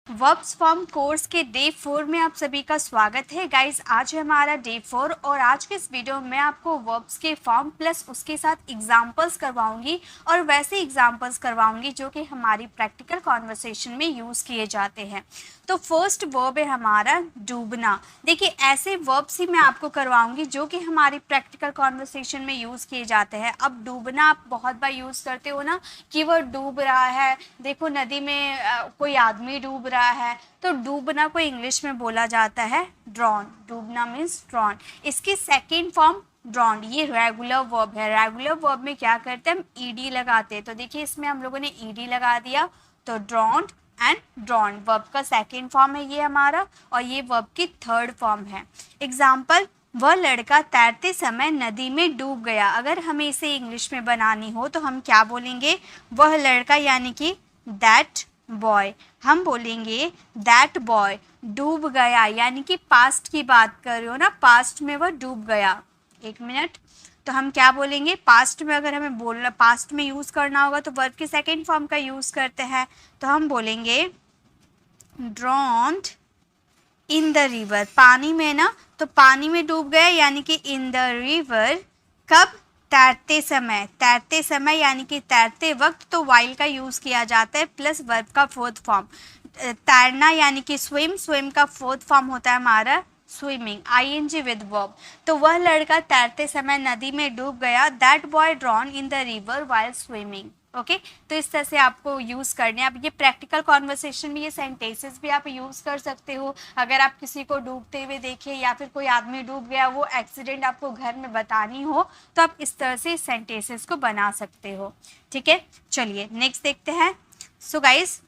Verbs form course के day 4 में आप सभी का स्वागत है गाइस। आज है हमारा डे 4 और आज के इस वीडियो में मैं आपको वर्ब्स के फॉर्म प्लस उसके साथ एग्जांपल्स करवाऊंगी और वैसे एग्जांपल्स करवाऊंगी जो कि हमारी प्रैक्टिकल कॉन्वर्सेशन में यूज़ किए जाते हैं। तो फर्स्ट वर्ब है हमारा डूबना। देखिए ऐसे वर्ब्स ही मैं आपको करवाऊंगी जो कि हमारी प्रैक्टिकल कॉन्वर्सेशन में यूज़ किए जाते हैं। अब डूबना आप बहुत बार यूज़ करते हो ना कि वह डूब रहा है, देखो नदी में कोई आदमी डूब रहा है, तो डूबना को इंग्लिश में बोला जाता है ड्रॉन। डूबना मीन्स ड्रॉन। इसकी सेकेंड फॉर्म ड्रॉन्ड, ये रेगुलर वर्ब है। रेगुलर वर्ब में क्या करते हैं, हम ईडी लगाते हैं। तो देखिए इसमें हम लोगों ने ईडी लगा दिया, तो ड्रॉन्ड एंड ड्रॉन वर्ब का सेकेंड फॉर्म है ये हमारा, और ये वर्ब की थर्ड फॉर्म है। एग्जाम्पल, वह लड़का तैरते समय नदी में डूब गया। अगर हमें इसे इंग्लिश में बनानी हो तो हम क्या बोलेंगे, वह लड़का यानी कि दैट बॉय। हम बोलेंगे दैट बॉय डूब गया, यानी कि पास्ट की बात कर रहे हो ना, पास्ट में वह डूब गया। एक मिनट, तो हम क्या बोलेंगे, पास्ट में अगर हमें बोलना, पास्ट में यूज़ करना होगा तो वर्ब के सेकेंड फॉर्म का यूज़ करते हैं। तो हम बोलेंगे ड्रॉन्ड इन द रिवर, पानी में ना, तो पानी में डूब गए यानी कि इन द रिवर। कब, तैरते समय। तैरते समय यानी कि तैरते वक्त, तो वाइल का यूज़ किया जाता है प्लस वर्ब का फोर्थ फॉर्म। तैरना यानी कि स्विम, स्विम का फोर्थ फॉर्म होता है हमारा स्विमिंग, आईएनजी विद वर्ब। तो वह लड़का तैरते समय नदी में डूब गया, that boy drawn in the river while swimming. Okay, तो इस तरह से आपको यूज़ करने हैं। अब ये प्रैक्टिकल कॉन्वर्सेशन में ये सेंटेंसेस भी आप यूज़ कर सकते हो। अगर आप किसी को डूबते हुए देखें या फिर कोई आदमी डूब गया, वो एक्सीडेंट आपको घर में बतानी हो, तो आप इस तरह से सेंटेंसेस को बना सकते हो। ठीक है, चलिए नेक्स्ट देखते हैं। सो गाइस,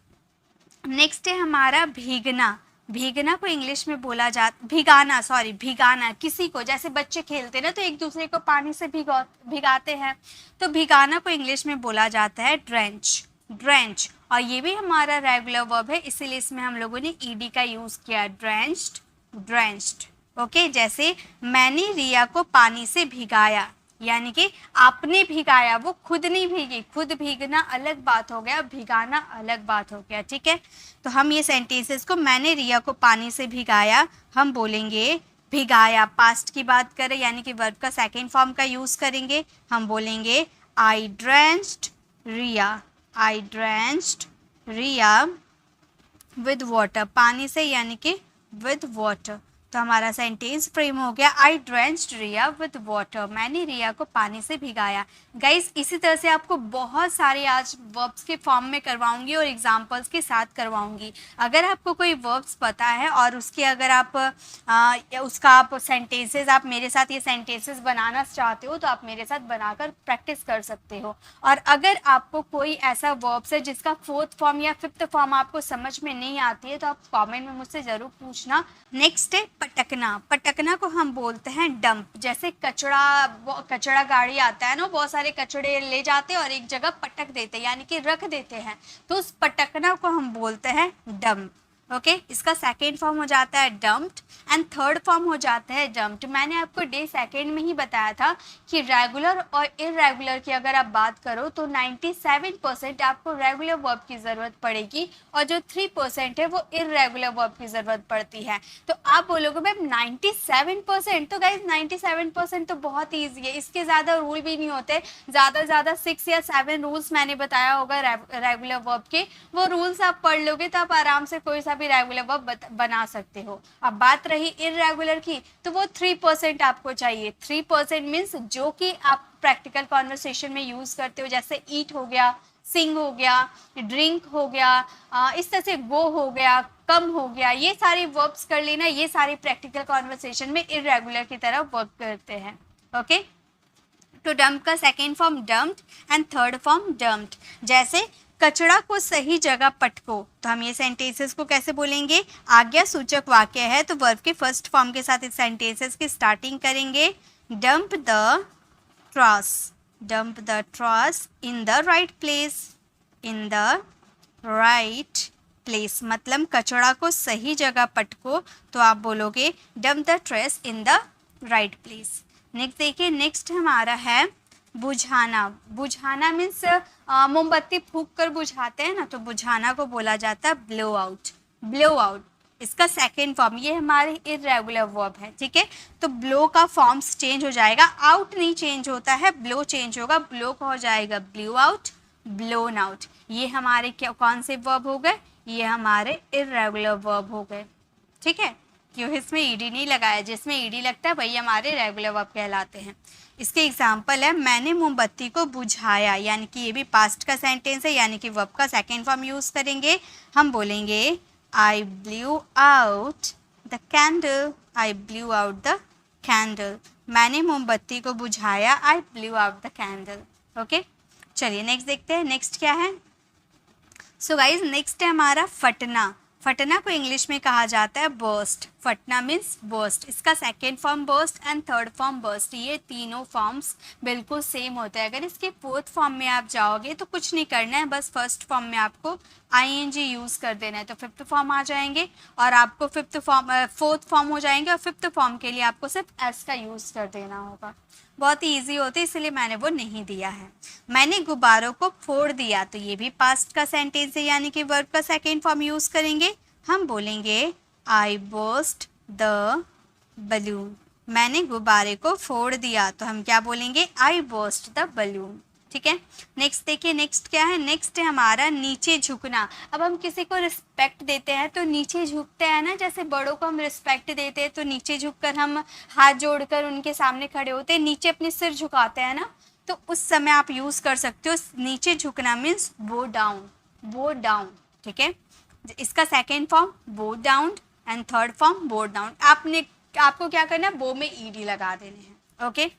नेक्स्ट है हमारा भीगना। भीगना को इंग्लिश में बोला जाता, भिगाना, सॉरी भिगाना। किसी को, जैसे बच्चे खेलते हैं ना तो एक दूसरे को पानी से भिगाते हैं, तो भिगाना को इंग्लिश में बोला जाता है ड्रेंच। ड्रेंच, और ये भी हमारा रेगुलर वर्ब है, इसीलिए इसमें हम लोगों ने ईडी का यूज़ किया, ड्रेंच्ड, ड्रेंच्ड। ओके, जैसे मैंने रिया को पानी से भिगाया, यानी कि आपने भिगाया, वो खुद नहीं भीगी। खुद भीगना अलग बात हो गया, भिगाना अलग बात हो गया। ठीक है, तो हम ये सेंटेंसेस को, मैंने रिया को पानी से भिगाया, हम बोलेंगे भिगाया। पास्ट की बात करें यानी कि वर्ब का सेकेंड फॉर्म का यूज़ करेंगे, हम बोलेंगे I drenched Riya. I drenched Riya with water, पानी से यानी कि विद वाटर। तो हमारा सेंटेंस फ्रेम हो गया, आई ड्रेंच्ड रिया विद वाटर, मैंने रिया को पानी से भिगाया। गाइस इसी तरह से आपको बहुत सारे आज वर्ब्स के फॉर्म में करवाऊंगी और एग्जांपल्स के साथ करवाऊंगी। अगर आपको कोई वर्ब्स पता है और उसके अगर आप उसका आप सेंटेंसेस, आप मेरे साथ ये सेंटेंसेस बनाना चाहते हो तो आप मेरे साथ बनाकर प्रैक्टिस कर सकते हो। और अगर आपको कोई ऐसा वर्ब्स है जिसका फोर्थ फॉर्म या फिफ्थ फॉर्म आपको समझ में नहीं आती है तो आप कॉमेंट में मुझसे ज़रूर पूछना। नेक्स्ट है पटकना। पटकना को हम बोलते हैं डंप। जैसे कचड़ा गाड़ी आता है ना, बहुत सारे कचड़े ले जाते हैं और एक जगह पटक देते हैं यानी कि रख देते हैं, तो उस पटकना को हम बोलते हैं डंप। ओके, इसका सेकेंड फॉर्म हो जाता है डम्प्ड एंड थर्ड फॉर्म हो जाता है डम्प्ड। मैंने आपको डे सेकेंड में ही बताया था कि रेगुलर और इरेगुलर की अगर आप बात करो तो 97% आपको रेगुलर वर्ब की ज़रूरत पड़ेगी और जो 3% है वो इरेगुलर वर्ब की ज़रूरत पड़ती है। तो आप बोलोगे मैम 97%, तो गाइज 97% तो बहुत ईजी है, इसके ज़्यादा रूल भी नहीं होते। ज़्यादा से ज़्यादा 6 या 7 रूल्स मैंने बताया होगा रेगुलर वर्ब के, वो रूल्स आप पढ़ लोगे तो आप आराम से कोई सा भी रेगुलर वर्ब बना सकते हो। अब बात रही इरेगुलर की, तो वो 3% आपको चाहिए। 3% मीन्स जो कि आप प्रैक्टिकल कॉन्वर्सेशन में यूज करते हो, जैसे ईट हो गया, सिंग हो गया, ड्रिंक हो गया, इस तरह से गो हो गया, कम हो गया, ये सारे वर्ब्स कर लेना। ये सारे प्रैक्टिकल कॉन्वर्सेशन में इरेगुलर की तरह वर्क करते हैं। ओके, तो डंप का second form dumped and third form dumped. जैसे कचड़ा को सही जगह पटको, तो हम ये सेंटेंसेस को कैसे बोलेंगे, आज्ञा सूचक वाक्य है तो वर्ब के फर्स्ट फॉर्म के साथ इस सेंटेंसेस की स्टार्टिंग करेंगे। Dump the trash, dump the trash in the right place, in the right place मतलब कचड़ा को सही जगह पटको, तो आप बोलोगे dump the trash in the right place. Next देखिए, नेक्स्ट हमारा है बुझाना। बुझाना मीन्स मोमबत्ती फूंक कर बुझाते हैं ना, तो बुझाना को बोला जाता है ब्लो आउट। ब्लो आउट, इसका सेकेंड फॉर्म, ये हमारे इरेगुलर वर्ब है, ठीक है। तो ब्लो का फॉर्म्स चेंज हो जाएगा, आउट नहीं चेंज होता है, ब्लो चेंज होगा, ब्लो का हो जाएगा ब्लू आउट, ब्लोन आउट। ये हमारे क्या कौन से वर्ब हो गए, ये हमारे इरेगुलर वर्ब हो गए, ठीक है। क्यों इसमें ईडी नहीं लगाया, जिसमें ईडी लगता है वही हमारे रेगुलर वर्ब कहलाते हैं। इसके एग्जाम्पल है, मैंने मोमबत्ती को बुझाया, यानी कि ये भी पास्ट का सेंटेंस है, यानी कि वर्ब का सेकेंड फॉर्म यूज करेंगे। हम बोलेंगे I blew out the candle. I blew out the candle. मैंने मोमबत्ती को बुझाया, I blew out the candle. Okay, चलिए नेक्स्ट देखते हैं, नेक्स्ट क्या है। सो गाइज नेक्स्ट है हमारा फटना। फटना को इंग्लिश में कहा जाता है बर्स्ट। फटना मीन्स बर्स्ट, इसका second form burst and third form burst, ये तीनों फॉर्म्स बिल्कुल सेम होते हैं। अगर इसके फोर्थ फॉर्म में आप जाओगे तो कुछ नहीं करना है, बस फर्स्ट फॉर्म में आपको ING यूज़ कर देना है तो फिफ्थ फॉर्म आ जाएंगे, और आपको फोर्थ फॉर्म हो जाएंगे, और फिफ्थ फॉर्म के लिए आपको सिर्फ S का यूज़ कर देना होगा। बहुत ही ईजी होती है, इसलिए मैंने वो नहीं दिया है। मैंने गुब्बारों को फोड़ दिया, तो ये भी पास्ट का सेंटेंस है, यानी कि वर्ब का सेकेंड फॉर्म यूज़ करेंगे। हम बोलेंगे I burst the balloon। मैंने गुब्बारे को फोड़ दिया, तो हम क्या बोलेंगे, I burst the balloon, ठीक है। नेक्स्ट देखिए, नेक्स्ट क्या है, नेक्स्ट है हमारा नीचे झुकना। अब हम किसी को रिस्पेक्ट देते हैं तो नीचे झुकते हैं ना, जैसे बड़ों को हम रिस्पेक्ट देते हैं तो नीचे झुककर हम हाथ जोड़कर उनके सामने खड़े होते हैं, नीचे अपने सिर झुकाते हैं ना, तो उस समय आप यूज़ कर सकते हो नीचे झुकना मीन्स बो डाउन, बो डाउन, ठीक है। इसका सेकेंड फॉर्म बो डाउन एंड थर्ड फॉर्म बो डाउन। आपको क्या करना है, बो में ED लगा देने हैं, ओके।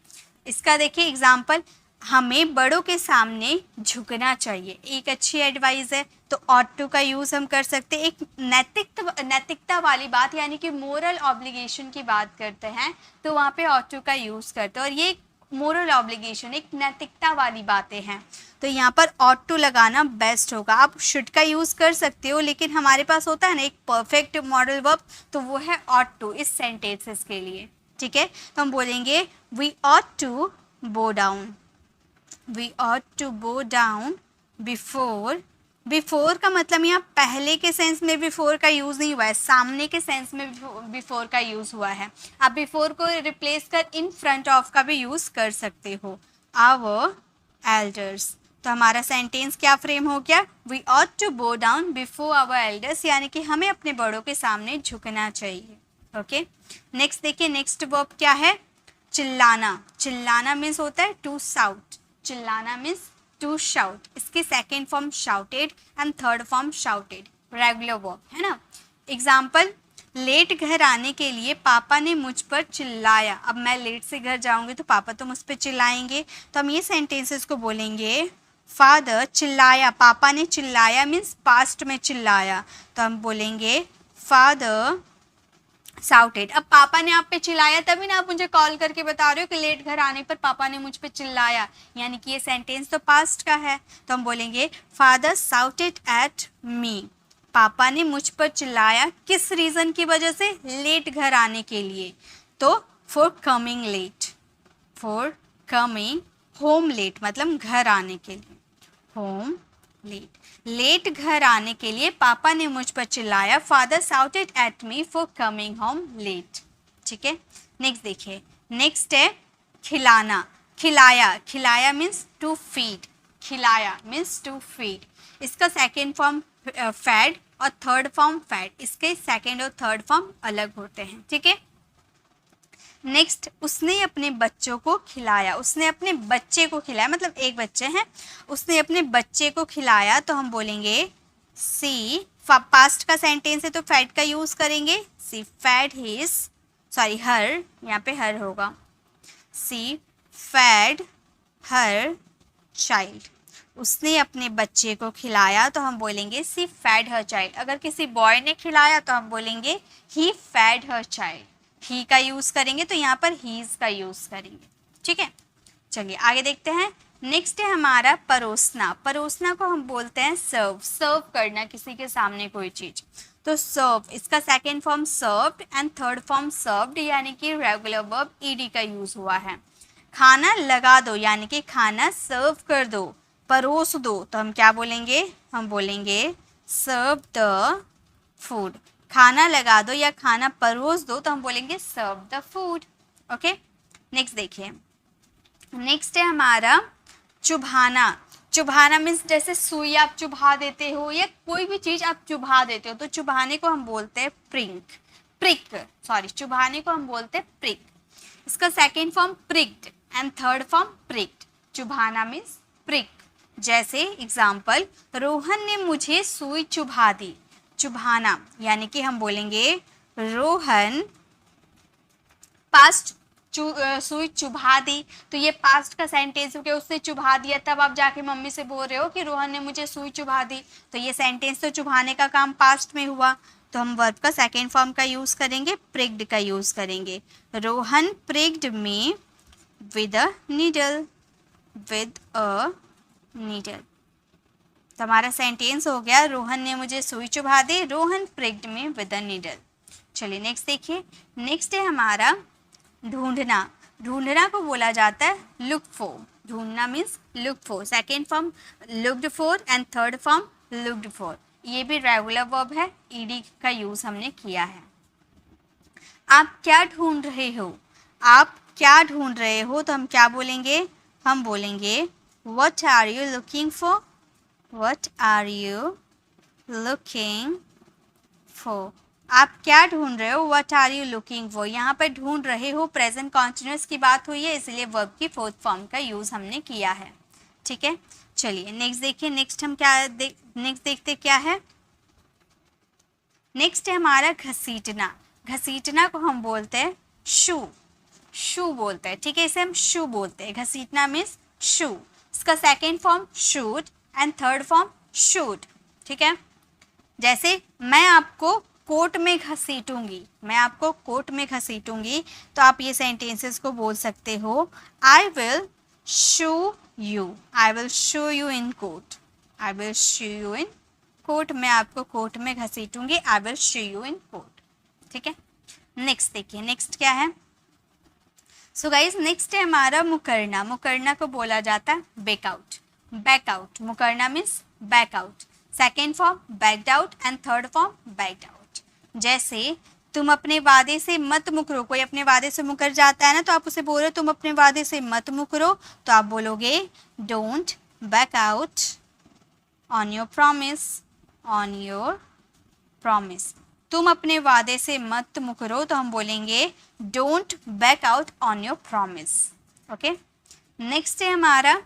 इसका देखिए एग्जाम्पल, हमें बड़ों के सामने झुकना चाहिए, एक अच्छी एडवाइस है। तो ऑट टू का यूज़ हम कर सकते हैं, एक नैतिकता वाली बात, यानी कि मोरल ऑब्लिगेशन की बात करते हैं तो वहाँ पे ऑट टू का यूज़ करते हैं, और ये मोरल ऑब्लिगेशन एक नैतिकता वाली बातें हैं, तो यहाँ पर ऑट टू लगाना बेस्ट होगा। आप शुड का यूज़ कर सकते हो, लेकिन हमारे पास होता है ना एक परफेक्ट मॉडल वर्ब, तो वो है ऑट टू इस सेंटेंसेस के लिए, ठीक है। तो हम बोलेंगे we ought to bow down, we ought to bow down before। Before का मतलब यहाँ पहले के सेंस में बिफोर का यूज़ नहीं हुआ है, सामने के सेंस में बिफोर का यूज़ हुआ है। आप बिफोर को रिप्लेस कर इन फ्रंट ऑफ का भी यूज़ कर सकते हो, आवर एल्डर्स। तो हमारा सेंटेंस क्या फ्रेम हो गया, we ought to bow down before our elders, यानी कि हमें अपने बड़ों के सामने झुकना चाहिए, ओके। नेक्स्ट देखिए, नेक्स्ट वर्ब क्या है, चिल्लाना। चिल्लाना मीन्स होता है टू शाउट, चिल्लाना मीन्स टू शाउट, इसके second form shouted and third form shouted, regular verb है ना। एग्जाम्पल, लेट घर आने के लिए पापा ने मुझ पर चिल्लाया। अब मैं लेट से घर जाऊंगी तो पापा तो मुझ पर चिल्लाएंगे, तो हम ये सेंटेंसेस को बोलेंगे, फादर चिल्लाया, पापा ने चिल्लाया मीन्स पास्ट में चिल्लाया, तो हम बोलेंगे फादर शाउटेड। अब पापा ने आप पे चिल्लाया, तभी ना आप मुझे कॉल करके बता रहे हो कि लेट घर आने पर पापा ने मुझ पे चिल्लाया, यानी कि ये सेंटेंस तो पास्ट का है, तो हम बोलेंगे फादर शाउटेड एट मी। पापा ने मुझ पर चिल्लाया, किस रीज़न की वजह से, लेट घर आने के लिए, तो for coming late, for coming home late मतलब घर आने के लिए, होम लेट, लेट घर आने के लिए पापा ने मुझ पर चिल्लाया, father shouted at me for coming home late, ठीक है। नेक्स्ट देखिए, नेक्स्ट है खिलाना। खिलाया, खिलाया मीन्स टू फीड, खिलाया मीन्स टू फीड, इसका सेकेंड फॉर्म फैड और थर्ड फॉर्म फैड, इसके सेकेंड और थर्ड फॉर्म अलग होते हैं, ठीक है। नेक्स्ट, उसने अपने बच्चों को खिलाया। उसने अपने बच्चे को खिलाया मतलब एक बच्चे हैं, उसने अपने बच्चे को खिलाया, तो हम बोलेंगे सी, पास्ट का सेंटेंस है तो फैड का यूज़ करेंगे, सी फैड हिज, सॉरी हर, यहाँ पे हर होगा, सी फैड हर चाइल्ड। उसने अपने बच्चे को खिलाया, तो हम बोलेंगे सी फैड हर चाइल्ड। अगर किसी बॉय ने खिलाया तो हम बोलेंगे ही फैड हर चाइल्ड, ही का यूज़ करेंगे तो यहाँ पर हीज का यूज़ करेंगे, ठीक है। चलिए आगे देखते हैं, नेक्स्ट है हमारा परोसना। परोसना को हम बोलते हैं सर्व, सर्व करना किसी के सामने कोई चीज़, तो सर्व, इसका second form served and third form served, यानी कि रेगुलर वर्ब ED का यूज़ हुआ है। खाना लगा दो, यानी कि खाना सर्व कर दो, परोस दो, तो हम क्या बोलेंगे, हम बोलेंगे सर्व द फूड, खाना लगा दो या खाना परोस दो तो हम बोलेंगे serve the food. Okay, next देखिए, नेक्स्ट है हमारा चुभाना। चुभाना मीन्स जैसे सुई आप चुभा देते हो या कोई भी चीज आप चुभा देते हो तो चुभाने को हम बोलते हैं प्रिक। चुभाने को हम बोलते हैं प्रिक। इसका second form pricked and third form pricked. चुभाना मीन्स प्रिक। जैसे एग्जाम्पल, रोहन ने मुझे सुई चुभा दी। चुभाना यानी कि हम बोलेंगे रोहन पास्ट सुई चुभा दी, तो ये पास्ट का सेंटेंस हो गया, उसने चुभा दिया, तब आप जाके मम्मी से बोल रहे हो कि रोहन ने मुझे सुई चुभा दी, तो ये सेंटेंस तो चुभाने का काम पास्ट में हुआ, तो हम वर्ब का सेकेंड फॉर्म का यूज करेंगे, प्रिक्ड का यूज करेंगे। Rohan pricked me with a needle, with a needle. तो हमारा सेंटेंस हो गया रोहन ने मुझे सुई चुभा दी, Rohan pricked me with a needle. चलिए नेक्स्ट देखिए, नेक्स्ट है हमारा ढूंढना। ढूंढना को बोला जाता है लुक फॉर। ढूंढना means look for, second form looked for and third form looked for. ये भी रेगुलर वर्ब है, ईडी का यूज हमने किया है। आप क्या ढूंढ रहे हो, आप क्या ढूंढ रहे हो तो हम क्या बोलेंगे, हम बोलेंगे what are you looking for, what are you looking for. आप क्या ढूंढ रहे हो, what are you looking for. यहाँ पर ढूंढ रहे हो प्रेजेंट कॉन्टिन्यूअस की बात हुई है, इसलिए वर्ब की फोर्थ फॉर्म का यूज हमने किया है। ठीक है, चलिए नेक्स्ट देखिए, नेक्स्ट हम क्या नेक्स्ट देखते क्या है, नेक्स्ट है हमारा घसीटना। घसीटना को हम बोलते हैं शू, शू बोलते हैं। ठीक है, इसे हम शू बोलते हैं। घसीटना मीन्स शू। इसका second form shoot and third form shoot. ठीक है, जैसे मैं आपको कोर्ट में घसीटूंगी, मैं आपको कोर्ट में घसीटूंगी, तो आप ये सेंटेंसेस को बोल सकते हो I will sue you, I will sue you in court, I will sue you in court. मैं आपको कोर्ट में घसीटूंगी, I will sue you in court. ठीक है, नेक्स्ट देखिए, नेक्स्ट क्या है। सो गाइज नेक्स्ट है हमारा मुकरना। मुकरना को बोला जाता है बैकआउट, बैकआउट। मुकरना means back out, second form backed out and third form backed out. जैसे तुम अपने वादे से मत मुकरो, कोई अपने वादे से मुकर जाता है ना, तो आप उसे बोल रहे हो तुम अपने वादे से मत मुकरो, तो आप बोलोगे don't back out on your promise, on your promise. तुम अपने वादे से मत मुकरो तो हम बोलेंगे don't back out on your promise. Okay, next है हमारा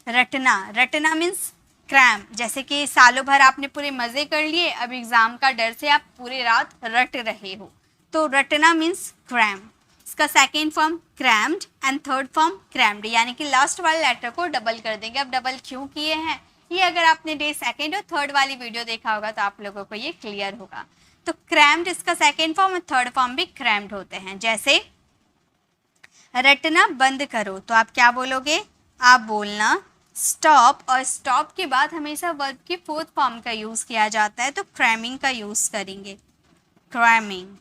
रटना। रटना मीन्स क्रैम। जैसे कि सालों भर आपने पूरे मज़े कर लिए, अब एग्ज़ाम का डर से आप पूरी रात रट रहे हो, तो रटना मीन्स क्रैम। इसका second form crammed and third form crammed, यानी कि लास्ट वाले लेटर को डबल कर देंगे। अब डबल क्यों किए हैं, ये अगर आपने डे सेकेंड और थर्ड वाली वीडियो देखा होगा तो आप लोगों को ये क्लियर होगा। तो क्रैम्ड इसका सेकेंड फॉर्म और थर्ड फॉर्म भी क्रैम्ड होते हैं। जैसे रटना बंद करो, तो आप क्या बोलोगे, आप बोलना स्टॉप, और स्टॉप के बाद हमेशा वर्ब की फोर्थ फॉर्म का यूज़ किया जाता है, तो क्रैमिंग का यूज़ करेंगे, क्रैमिंग।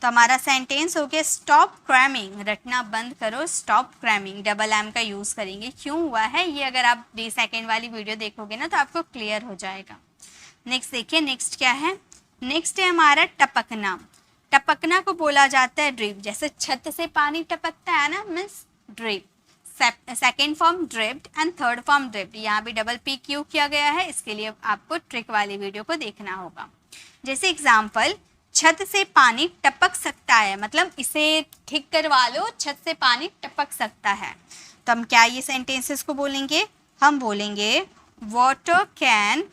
तो हमारा सेंटेंस हो गया स्टॉप क्रैमिंग, रटना बंद करो, स्टॉप क्रैमिंग। डबल एम का यूज़ करेंगे। क्यों हुआ है ये अगर आप डे सेकेंड वाली वीडियो देखोगे ना तो आपको क्लियर हो जाएगा। नेक्स्ट देखिए, नेक्स्ट क्या है, नेक्स्ट है हमारा टपकना। टपकना को बोला जाता है ड्रिप। जैसे छत से पानी टपकता है ना, means drip. Second form dripped and third form dripped. यहाँ भी डबल पी क्यू किया गया है, इसके लिए आपको ट्रिक वाली वीडियो को देखना होगा। जैसे एग्जाम्पल, छत से पानी टपक सकता है, मतलब इसे ठीक करवा लो, छत से पानी टपक सकता है। तो हम क्या ये सेंटेंसेस को बोलेंगे, हम बोलेंगे water can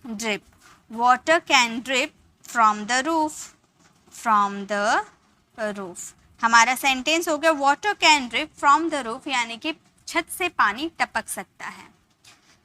drip, water can drip from the roof, from the roof. हमारा सेंटेंस हो गया water can drip from the roof, यानी कि छत से पानी टपक सकता है।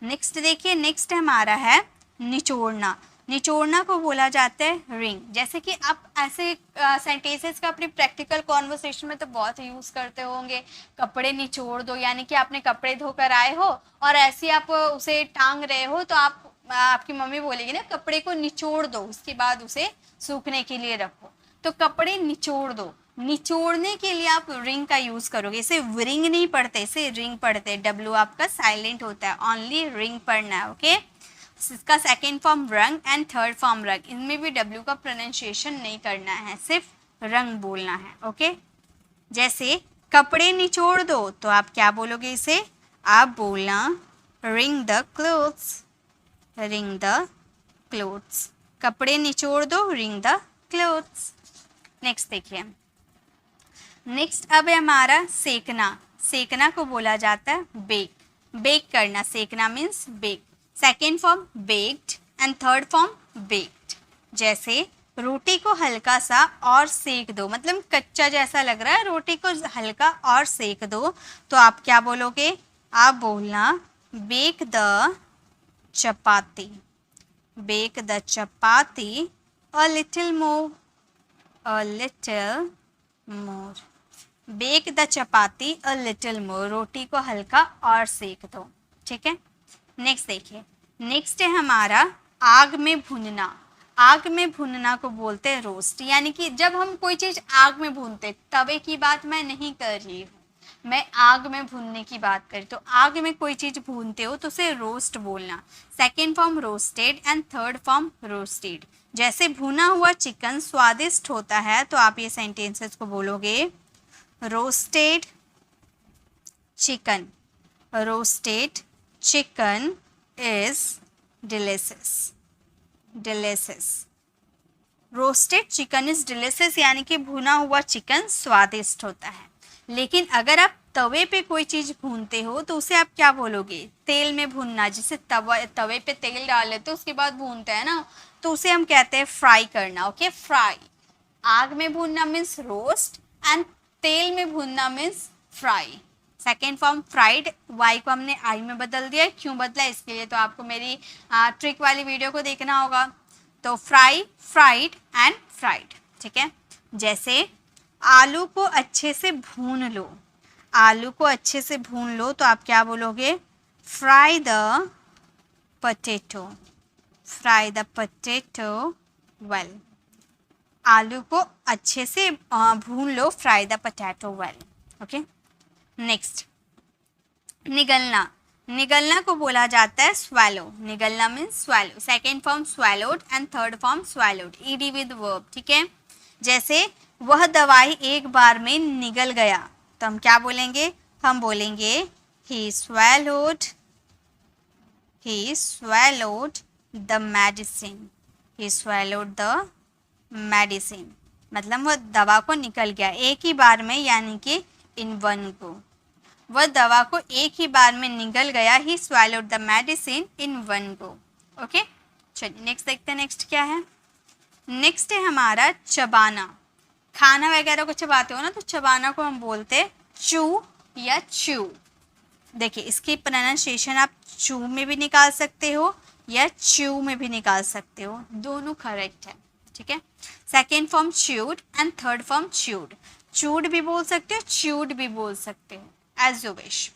नेक्स्ट देखिए, नेक्स्ट हमारा है निचोड़ना। निचोड़ना को बोला जाता है रिंग। जैसे कि आप ऐसे सेंटेंसेस का अपनी प्रैक्टिकल कॉन्वर्सेशन में तो बहुत यूज़ करते होंगे, कपड़े निचोड़ दो, यानी कि आपने कपड़े धोकर आए हो और ऐसे आप उसे टांग रहे हो, तो आपकी मम्मी बोलेगी ना कपड़े को निचोड़ दो, उसके बाद उसे सूखने के लिए रखो। तो कपड़े निचोड़ दो, निचोड़ने के लिए आप रिंग का यूज़ करोगे। इसे विरिंग नहीं पढ़ते, इसे रिंग पढ़ते। डब्ल्यू आपका साइलेंट होता है, ओनली रिंग पढ़ना है। ओके, इसका सेकेंड फॉर्म रंग एंड थर्ड फॉर्म रंग, इनमें भी डब्ल्यू का प्रोनाउंसिएशन नहीं करना है, सिर्फ रंग बोलना है। ओके, जैसे कपड़े निचोड़ दो तो आप क्या बोलोगे इसे, आप बोलना ring the clothes, ring the clothes, कपड़े निचोड़ दो, रिंग द क्लोथ्स। नेक्स्ट देखिए, नेक्स्ट अब है हमारा सेकना, सेकना को बोला जाता है बेक, बेक करना, सेकना means bake, second form baked and third form baked. जैसे रोटी को हल्का सा और सेक दो, मतलब कच्चा जैसा लग रहा है, रोटी को हल्का और सेक दो, तो आप क्या बोलोगे, आप बोलना bake the chapati, bake the chapati a little more, a little more, bake the chapati a little more, रोटी को हल्का और सेक दो। ठीक है, नेक्स्ट देखिए, नेक्स्ट है हमारा आग में भूनना, आग में भूनना को बोलते हैं रोस्ट, यानी कि जब हम कोई चीज़ आग में भूनते, तवे की बात मैं नहीं कर रही हूँ, मैं आग में भूनने की बात करी, तो आग में कोई चीज़ भूनते हो तो उसे रोस्ट बोलना, second form roasted and third form roasted. जैसे भुना हुआ चिकन स्वादिष्ट होता है, तो आप ये सेंटेंसेस को बोलोगे roasted chicken, roasted chicken is delicious, delicious, roasted chicken is delicious, यानी कि भुना हुआ चिकन स्वादिष्ट होता है। लेकिन अगर आप तवे पे कोई चीज़ भूनते हो तो उसे आप क्या बोलोगे, तेल में भूनना, जिसे तवे पे तेल डाल लेते हो उसके बाद भूनते हैं ना, तो उसे हम कहते हैं फ्राई करना। ओके, फ्राई, आग में भूनना मीन्स रोस्ट एंड तेल में भूनना means fry. Second form fried, Y को हमने आई में बदल दिया, क्यों बदला इसके लिए तो आपको मेरी ट्रिक वाली वीडियो को देखना होगा। तो फ्राई, फ्राइड एंड फ्राइड। ठीक है, जैसे आलू को अच्छे से भून लो, आलू को अच्छे से भून लो, तो आप क्या बोलोगे, fry the potato, fry the potato well, आलू को अच्छे से भून लो, fry the potato well. Okay, next निगलना, निगलना को बोला जाता है swallow, निगलना means swallow, second form swallowed and third form swallowed, ed with verb. ठीक है, जैसे वह दवाई एक बार में निगल गया, तो हम क्या बोलेंगे, हम बोलेंगे he swallowed, he swallowed the medicine, he swallowed the medicine, मतलब वह दवा को निकल गया एक ही बार में, यानी कि इन वन को, वह दवा को एक ही बार में निगल गया, ही swallowed the medicine in one go। Okay, चलिए नेक्स्ट देखते हैं, नेक्स्ट क्या है, नेक्स्ट है हमारा चबाना, खाना वगैरह को चबाते हो ना, तो चबाना को हम बोलते चू या चू। देखिए इसकी प्रोनाउंसिएशन आप चू में भी निकाल सकते हो या च्यू में भी निकाल सकते हो, दोनों करेक्ट है। ठीक है, second form chewed and third form chewed, chewed भी बोल सकते हो, च्यूड भी बोल सकते हो, एज यू विश।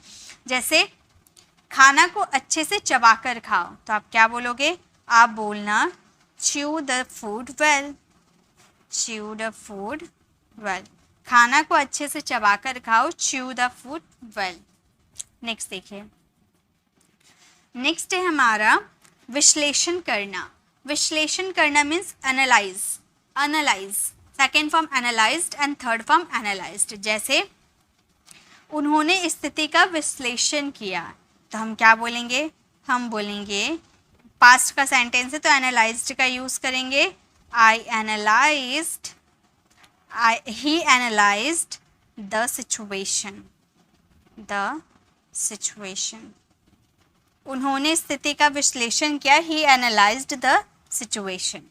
जैसे खाना को अच्छे से चबाकर खाओ, तो आप क्या बोलोगे, आप बोलना chew the food well, chew the food well, खाना को अच्छे से चबाकर खाओ, chew the food well. Next देखिए, नेक्स्ट है हमारा विश्लेषण करना, विश्लेषण करना means analyse, analyse, second form analysed and third form analysed. जैसे उन्होंने स्थिति का विश्लेषण किया, तो हम क्या बोलेंगे, हम बोलेंगे पास्ट का सेंटेंस है तो एनालाइज्ड का यूज़ करेंगे, I analysed, he analysed the situation, the situation, उन्होंने स्थिति का विश्लेषण किया, he analysed the situation.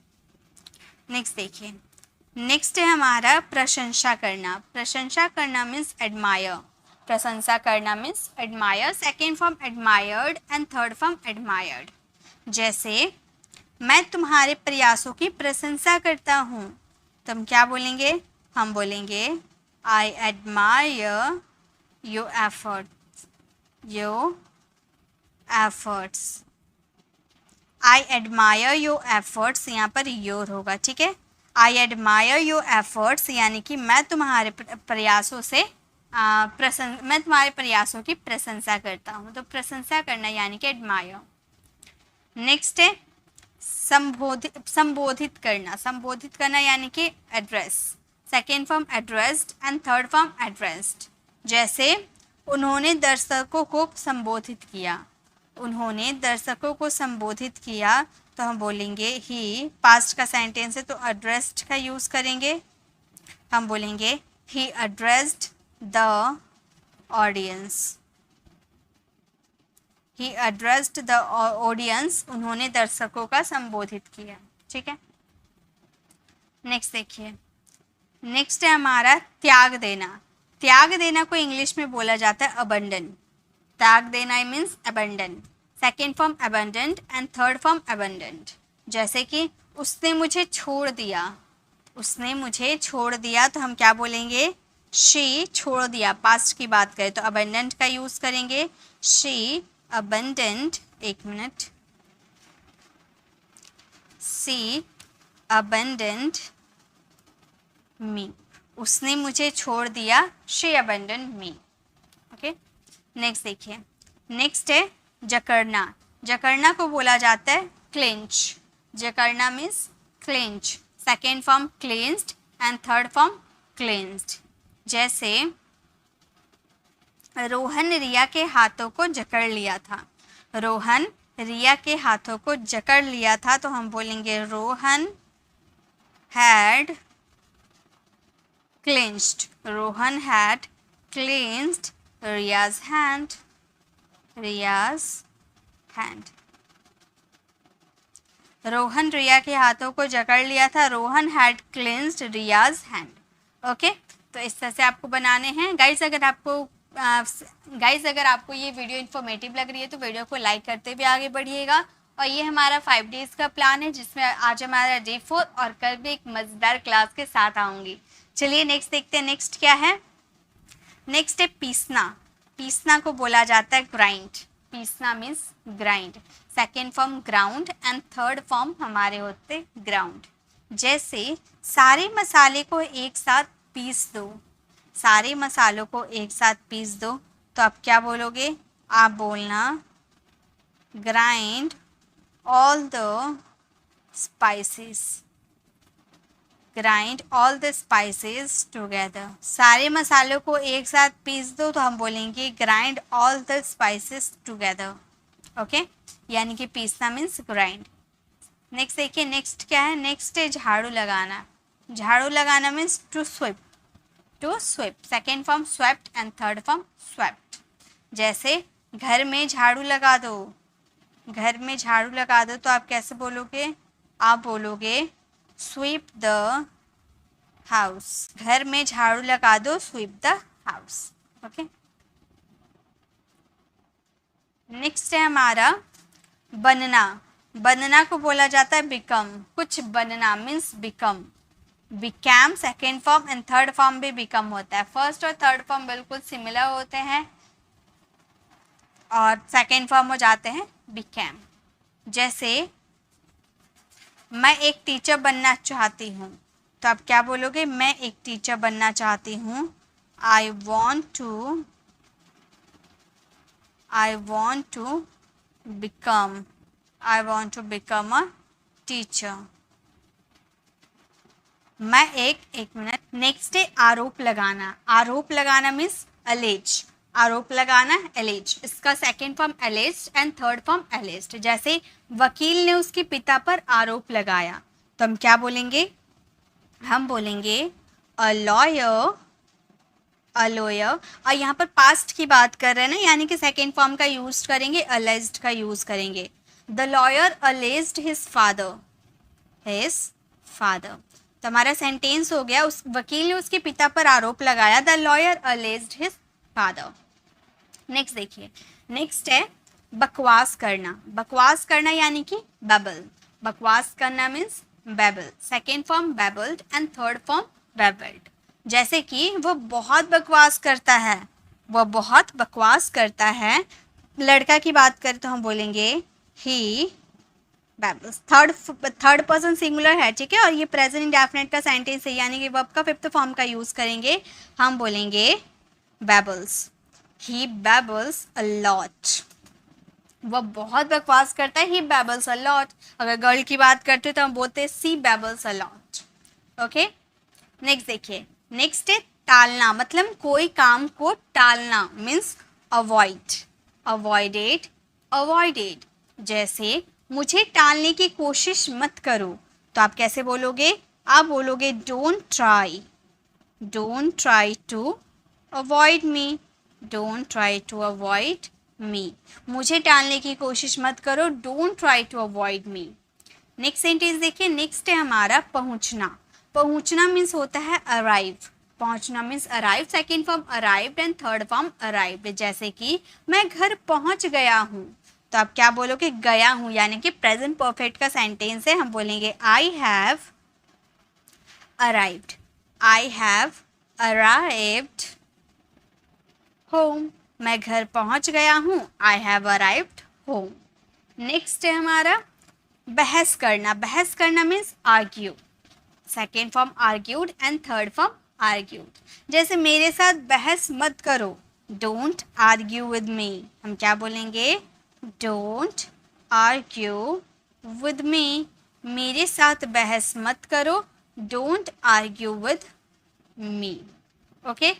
Next देखिए, नेक्स्ट है हमारा प्रशंसा करना, प्रशंसा करना मीन्स एडमायर, प्रशंसा करना means admire, second form admired and third form admired. जैसे मैं तुम्हारे प्रयासों की प्रशंसा करता हूँ, तो हम क्या बोलेंगे, हम बोलेंगे I admire your effort, your efforts, I admire your efforts, यहाँ पर योर होगा। ठीक है, आई एडमायर योर एफर्ट्स, यानी कि मैं तुम्हारे प्रयासों से मैं तुम्हारे प्रयासों की प्रशंसा करता हूँ, तो प्रशंसा करना यानी कि एडमायर। नेक्स्ट है संबोधित करना यानी कि address. Second form addressed and third form addressed. जैसे उन्होंने दर्शकों को संबोधित किया, उन्होंने दर्शकों को संबोधित किया तो हम बोलेंगे ही। पास्ट का सेंटेंस है तो एड्रेस्ड का यूज़ करेंगे, हम बोलेंगे he addressed the audience. He addressed the audience, उन्होंने दर्शकों का संबोधित किया। ठीक है, नेक्स्ट देखिए। नेक्स्ट है हमारा त्याग देना। त्याग देना को इंग्लिश में बोला जाता है अबंडन। त्याग देना means abandon. Second form abundant and third form abundant. जैसे कि उसने मुझे छोड़ दिया, उसने मुझे छोड़ दिया तो हम क्या बोलेंगे, शी छोड़ दिया। पास्ट की बात करें तो अबंडेंट का यूज़ करेंगे, शी abandoned, एक मिनट, she abandoned me, उसने मुझे छोड़ दिया, she abandoned me। Okay, next देखिए। नेक्स्ट है जकड़ना। जकड़ना को बोला जाता है क्लेंच। जकड़ना means clench. Second form clenched and third form clenched. जैसे रोहन रिया के हाथों को जकड़ लिया था। रोहन रिया के हाथों को जकड़ लिया था तो हम बोलेंगे Rohan had clenched. Rohan had clenched Riya's hand. Riya's hand. Rohan Riya के हाथों को जकड़ लिया था, Rohan had clenched Riya's hand. Okay, तो इस तरह से आपको बनाने हैं। गाइस अगर आपको ये वीडियो इन्फॉर्मेटिव लग रही है तो वीडियो को लाइक करते हुए आगे बढ़िएगा। और ये हमारा 5 डेज़ का प्लान है जिसमें आज हमारा डे 4 और कल भी एक मज़ेदार क्लास के साथ आऊँगी। चलिए नेक्स्ट देखते हैं। नेक्स्ट क्या है? नेक्स्ट है पीसना। पीसना को बोला जाता है ग्राइंड। पीसना means grind. Second form ground and third form हमारे होते ग्राउंड। जैसे सारे मसाले को एक साथ पीस दो। सारे मसालों को एक साथ पीस दो तो आप क्या बोलोगे? आप बोलना grind all the spices. Grind all the spices together. सारे मसालों को एक साथ पीस दो तो हम बोलेंगे grind all the spices together. Okay, यानी कि पीसना मीन्स ग्राइंड। नेक्स्ट देखिए, नेक्स्ट क्या है? नेक्स्ट है झाड़ू लगाना। झाड़ू लगाना means to sweep. To sweep. Second form swept and third form swept. जैसे घर में झाड़ू लगा दो। घर में झाड़ू लगा दो तो आप कैसे बोलोगे? आप बोलोगे स्वीप द हाउस। घर में झाड़ू लगा दो, sweep the house. Okay, next है हमारा बनना। बनना को बोला जाता है बिकम। कुछ बनना means become. Became second form and third form भी बिकम होता है। फर्स्ट और थर्ड फॉर्म बिल्कुल सिमिलर होते हैं और सेकेंड फॉर्म हो जाते हैं बिकैम। जैसे मैं एक टीचर बनना चाहती हूँ तो आप क्या बोलोगे? मैं एक टीचर बनना चाहती हूँ। I want to become a teacher. मैं एक मिनट। नेक्स्ट है आरोप लगाना। आरोप लगाना मीन्स अलेज। आरोप लगाना एलेज। इसका second form alleged and third form alleged. जैसे वकील ने उसके पिता पर आरोप लगाया तो हम क्या बोलेंगे? हम बोलेंगे अ लॉयर। और यहाँ पर पास्ट की बात कर रहे हैं ना, यानी कि सेकेंड फॉर्म का यूज करेंगे, अलेज्ड का यूज करेंगे। The lawyer alleged his father. तो हमारा सेंटेंस हो गया, उस वकील ने उसके पिता पर आरोप लगाया। The lawyer alleged his father. Next देखिए, नेक्स्ट है बकवास करना। बकवास करना यानी कि बबल। बकवास करना means babble. Second form babbled and third form babbled. जैसे कि वो बहुत बकवास करता है। वो बहुत बकवास करता है। लड़का की बात करें तो हम बोलेंगे ही बेबल्स। थर्ड पर्सन सिंगुलर है, ठीक है, और ये प्रेजेंट इंडेफिनिट का सेंटेंस है, यानी कि वर्ब का फिफ्थ फॉर्म का यूज करेंगे। हम बोलेंगे बेबल्स। ही बेबल्स अ लॉट। वह बहुत बकवास करता है, ही babbles a lot। अगर गर्ल की बात करते तो हम बोलते हैं सी babbles a lot। Okay, next देखिए, नेक्स्ट है टालना, मतलब कोई काम को टालना मीन्स अवॉइड, अवॉइडेड, अवॉइडेड। जैसे मुझे टालने की कोशिश मत करो, तो आप कैसे बोलोगे? आप बोलोगे don't try, don't try to avoid me, don't try to avoid me. मुझे टालने की कोशिश मत करो, don't try to avoid me. Next sentence देखिए, नेक्स्ट है हमारा पहुंचना। पहुंचना मीन्स होता है अराइव, पहुंचना means arrive, second form arrived and third form arrived. जैसे कि मैं घर पहुंच गया हूँ, तो आप क्या बोलोगे? गया हूँ, यानी कि प्रेजेंट परफेक्ट का सेंटेंस है, हम बोलेंगे I have arrived, I have arrived home. मैं घर पहुंच गया हूँ, I have arrived home. Next है हमारा बहस करना। बहस करना means argue, second form argued and third form argued. जैसे मेरे साथ बहस मत करो, डोंट आर्ग्यू विद मी, हम क्या बोलेंगे? डोंट आर्ग्यू विद मी, मेरे साथ बहस मत करो, don't argue with me. Okay,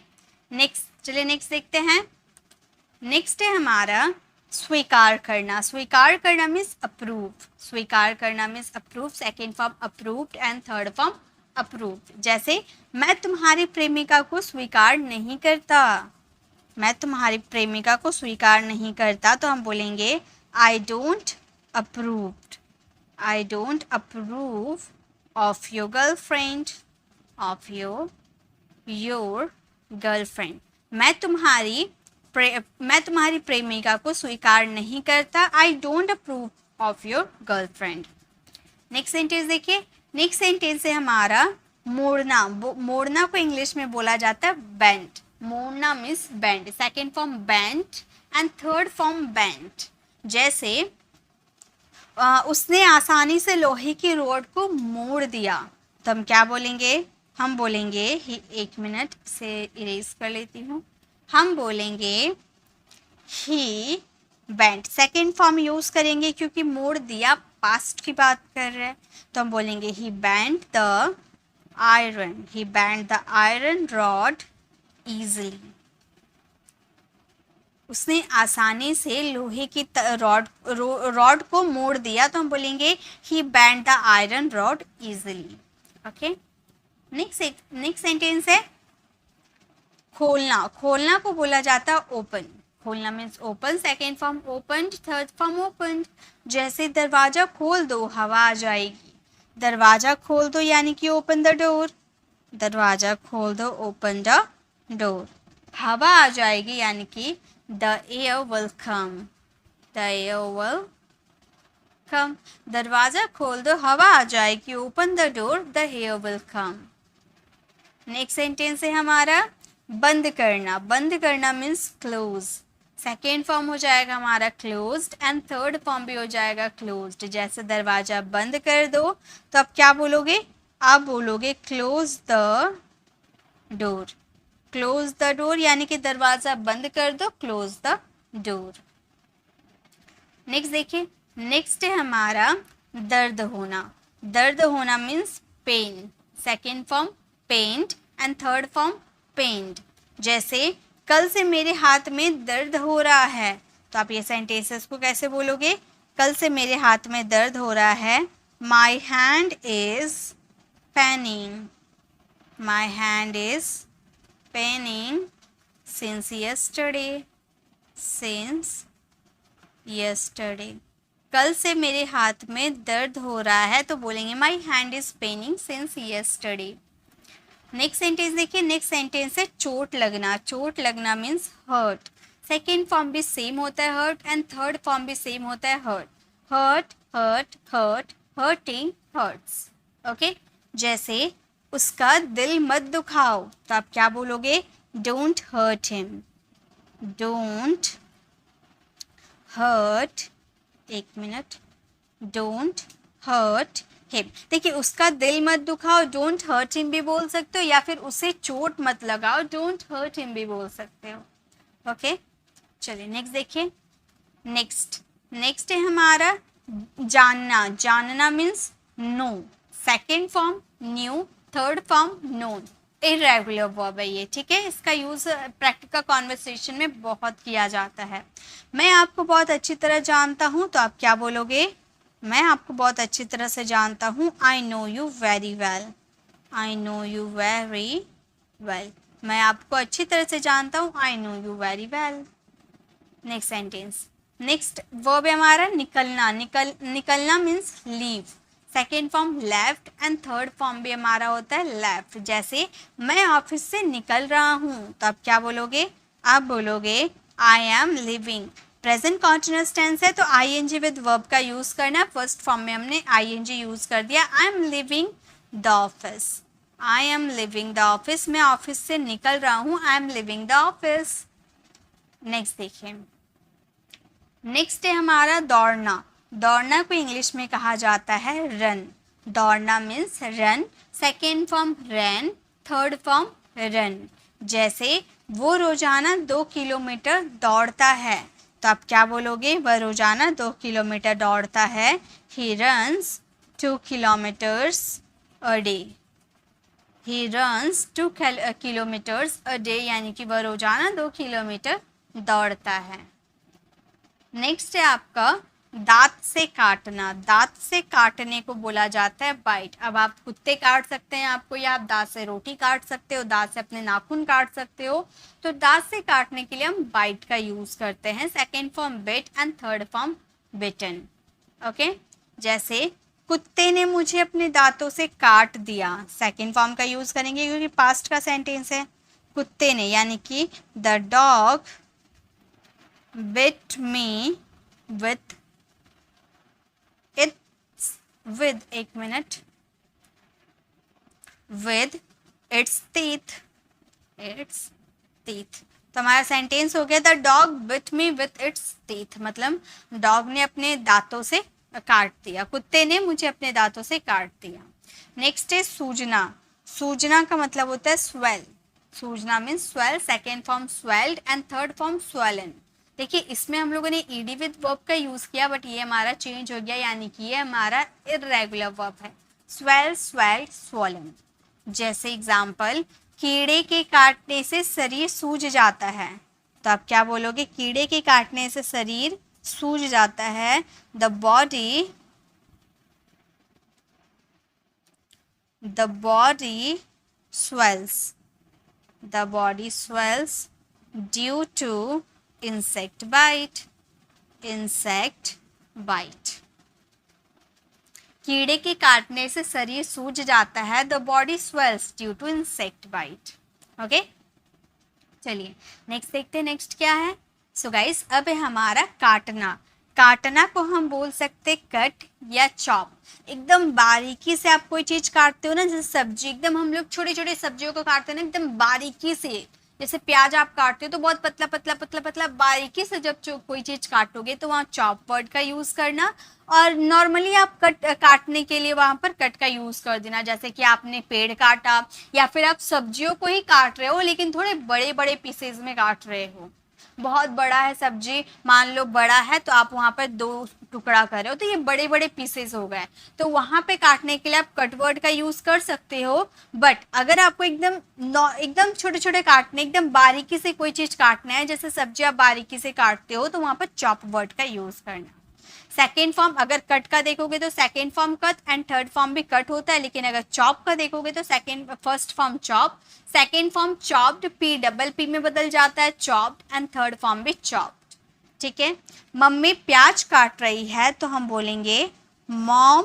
next, चलिए नेक्स्ट देखते हैं। नेक्स्ट है हमारा स्वीकार करना। स्वीकार करना मीन्स अप्रूव, स्वीकार करना means approve, second form approved and third form approved. जैसे मैं तुम्हारी प्रेमिका को स्वीकार नहीं करता, मैं तुम्हारी प्रेमिका को स्वीकार नहीं करता, तो हम बोलेंगे I don't approved, I don't approve of your girlfriend, of your girlfriend. मैं तुम्हारी प्रेमिका को स्वीकार नहीं करता, I don't approve of your girlfriend. Next sentence देखिए, नेक्स्ट सेंटेंस है हमारा मोड़ना। मोड़ना को इंग्लिश में बोला जाता है बेंड, मोड़ना means bend, second form bend and third form bend. जैसे उसने आसानी से लोहे की रोड को मोड़ दिया, तो हम क्या बोलेंगे? हम बोलेंगे एक मिनट से इरेज कर लेती हूँ, हम बोलेंगे he bent, second form use करेंगे क्योंकि मोड़ दिया पास्ट की बात कर रहे हैं, तो हम बोलेंगे he bent the iron, he bent the iron rod easily. उसने आसानी से लोहे की रॉड को मोड़ दिया, तो हम बोलेंगे he bent the iron rod easily. Okay, next sentence है खोलना। खोलना को बोला जाता है ओपन, खोलना means open, second form open, third form open. जैसे दरवाजा खोल दो हवा आ जाएगी, दरवाजा खोल दो यानी कि ओपन द डोर, दरवाजा खोल दो ओपन द डोर। हवा आ जाएगी यानी कि the air will come, the air will come. दरवाजा खोल दो हवा आ जाएगी, open the door the air will come. Next sentence है हमारा बंद करना। बंद करना मीन्स क्लोज, सेकेंड फॉर्म हो जाएगा हमारा क्लोज्ड एंड थर्ड फॉर्म भी हो जाएगा क्लोज्ड। जैसे दरवाजा बंद कर दो, तो आप क्या बोलोगे? आप बोलोगे close the door, close the door यानी कि दरवाजा बंद कर दो, क्लोज द डोर। नेक्स्ट देखिए, नेक्स्ट है हमारा दर्द होना। दर्द होना means pain, second form pained and third form pained. जैसे कल से मेरे हाथ में दर्द हो रहा है, तो आप ये सेंटेंसेस को कैसे बोलोगे? कल से मेरे हाथ में दर्द हो रहा है, माई hand is Penning, my hand is paining since yesterday, since yesterday. कल से मेरे हाथ में दर्द हो रहा है, तो बोलेंगे my hand is paining since yesterday. Next sentence देखिए, नेक्स्ट सेंटेंस है चोट लगना। चोट लगना मीन्स हर्ट, सेकेंड फॉर्म भी सेम होता है हर्ट एंड थर्ड फॉर्म भी सेम होता है hurt, hurt hurt hurt, hurting hurts. Okay, जैसे उसका दिल मत दुखाओ, तो आप क्या बोलोगे? Don't hurt him, don't hurt, एक मिनट, डोंट हर्ट हिम। देखिए उसका दिल मत दुखाओ, डोंट हर्ट हिम भी बोल सकते हो, या फिर उसे चोट मत लगाओ, डोंट हर्ट हिम भी बोल सकते हो। ओके, चलिए नेक्स्ट देखिए। नेक्स्ट नेक्स्ट है हमारा जानना, जानना means know, second form knew, third form known, irregular verb है ये, ठीक है। इसका यूज़ प्रैक्टिकल कॉन्वर्सेशन में बहुत किया जाता है। मैं आपको बहुत अच्छी तरह जानता हूँ, तो आप क्या बोलोगे? मैं आपको बहुत अच्छी तरह से जानता हूँ, I know you very well, I know you very well. मैं आपको अच्छी तरह से जानता हूँ, I know you very well. Next sentence, next verb है हमारा निकलना, निकलना means leave, second form left and third form भी हमारा होता है लेफ्ट। जैसे मैं ऑफिस से निकल रहा हूँ, तो आप क्या बोलोगे? आप बोलोगे I am leaving. Present continuous tense है तो आईएनजी विद वर्ब का यूज करना। फर्स्ट फॉर्म में हमने आईएनजी यूज कर दिया, I am leaving the office, I am leaving the office, मैं ऑफिस से निकल रहा हूँ, I am leaving the office. Next देखिए, नेक्स्ट है हमारा दौड़ना, दौड़ना को इंग्लिश में कहा जाता है रन, दौड़ना means run, second form run, third form run. जैसे वो रोजाना 2 किलोमीटर दौड़ता है, तो आप क्या बोलोगे? वह रोजाना 2 किलोमीटर दौड़ता है, he runs 2 kilometres a day, he runs 2 kilometres a day, यानी कि वह रोजाना 2 किलोमीटर दौड़ता है। नेक्स्ट है आपका दांत से काटना, दांत से काटने को बोला जाता है बाइट। अब आप कुत्ते काट सकते हैं आपको, या आप दांत से रोटी काट सकते हो, दांत से अपने नाखून काट सकते हो। तो दांत से काटने के लिए हम बाइट का यूज करते हैं, second form bit and third form bitten. Okay, जैसे कुत्ते ने मुझे अपने दांतों से काट दिया, सेकेंड फॉर्म का यूज करेंगे क्योंकि पास्ट का सेंटेंस है। कुत्ते ने यानी कि the dog bit me with its एक minute, with its teeth, its teeth। तो हमारा सेंटेंस हो गया the dog bit me with its teeth, मतलब डॉग ने अपने दांतों से काट दिया, कुत्ते ने मुझे अपने दांतों से काट दिया। नेक्स्ट है सूजना, सूजना का मतलब होता है स्वेल, सूजना means swell, second form swelled and third form swollen. देखिए इसमें हम लोगों ने ईडी विद वर्ब का यूज किया, बट ये हमारा चेंज हो गया, यानी कि ये हमारा इरेगुलर वर्ब है, स्वेल, स्वेल्ड, स्वॉलन। जैसे एग्जाम्पल, कीड़े के काटने से शरीर सूज जाता है, तो आप क्या बोलोगे? कीड़े के काटने से शरीर सूज जाता है, the body swells, the body swells due to insect bite, insect bite। कीड़े के काटने से शरीर सूज जाता है, the body swells due to insect bite. Okay, चलिए नेक्स्ट देखते हैं, नेक्स्ट क्या है। सो गाइस, अब है हमारा काटना, काटना को हम बोल सकते कट या चॉप। एकदम बारीकी से आप कोई चीज काटते हो ना, जैसे सब्जी, एकदम हम लोग छोटे छोटे सब्जियों को काटते हैं ना एकदम बारीकी से, जैसे प्याज आप काटते हो तो बहुत पतला पतला पतला पतला बारीकी से जब कोई चीज काटोगे तो वहाँ चॉप वर्ड का यूज करना, और नॉर्मली आप कट काटने के लिए वहां पर कट का यूज कर देना। जैसे कि आपने पेड़ काटा या फिर आप सब्जियों को ही काट रहे हो लेकिन थोड़े बड़े बड़े पीसेज में काट रहे हो, बहुत बड़ा है सब्जी, मान लो बड़ा है तो आप वहां पर 2 टुकड़ा कर रहे हो तो ये बड़े बड़े पीसेस हो गए, तो वहां पे काटने के लिए आप कट वर्ड का यूज कर सकते हो। बट अगर आपको एकदम छोटे छोटे काटने, एकदम बारीकी से कोई चीज काटना है, जैसे सब्जी आप बारीकी से काटते हो, तो वहां पर चॉप वर्ड का यूज करना। सेकेंड फॉर्म अगर कट का देखोगे तो second form cut and third form भी कट होता है, लेकिन अगर चॉप का देखोगे तो first form chop, second form chopped, P double P में बदल जाता है चॉप्ड, एंड थर्ड फॉर्म भी चॉप्ड। ठीक है, मम्मी प्याज काट रही है तो हम बोलेंगे मॉम,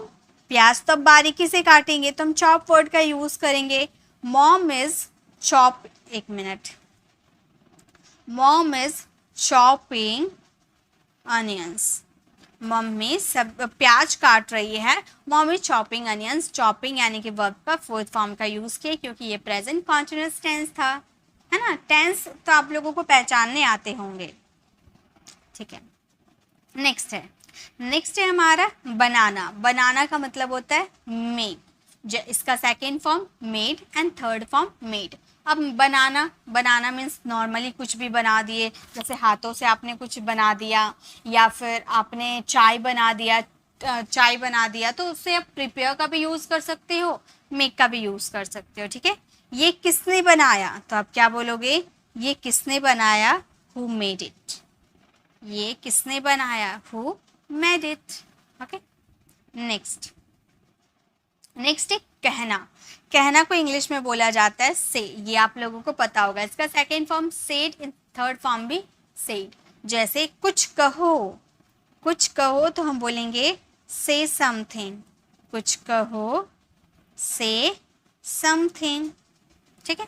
प्याज तो बारीकी से काटेंगे तो हम चॉप वर्ड का यूज करेंगे, मॉम इज चॉप, एक minute, mom is chopping onions, mummy सब प्याज काट रही है, मम्मी चॉपिंग अनियंस। चॉपिंग यानी कि वर्ब का फोर्थ फॉर्म का यूज किया क्योंकि ये प्रेजेंट कॉन्टिन्यूअस टेंस था, है ना। टेंस तो आप लोगों को पहचानने आते होंगे, ठीक है। नेक्स्ट है हमारा बनाना, बनाना का मतलब होता है मेक, इसका second form made and third form made. अब बनाना, बनाना मीन्स नॉर्मली कुछ भी बना दिए, जैसे हाथों से आपने कुछ बना दिया या फिर आपने चाय बना दिया तो उससे आप प्रिपेयर का भी यूज़ कर सकते हो, मेक का भी यूज़ कर सकते हो, ठीक है। ये किसने बनाया, तो आप क्या बोलोगे, ये किसने बनाया, हु मेड इट। ये किसने बनाया, who made it. Okay, next है कहना। कहना को इंग्लिश में बोला जाता है से, ये आप लोगों को पता होगा। इसका second form said, third form भी सेड। जैसे कुछ कहो तो हम बोलेंगे से समथिंग, कुछ कहो से समथिंग, ठीक है।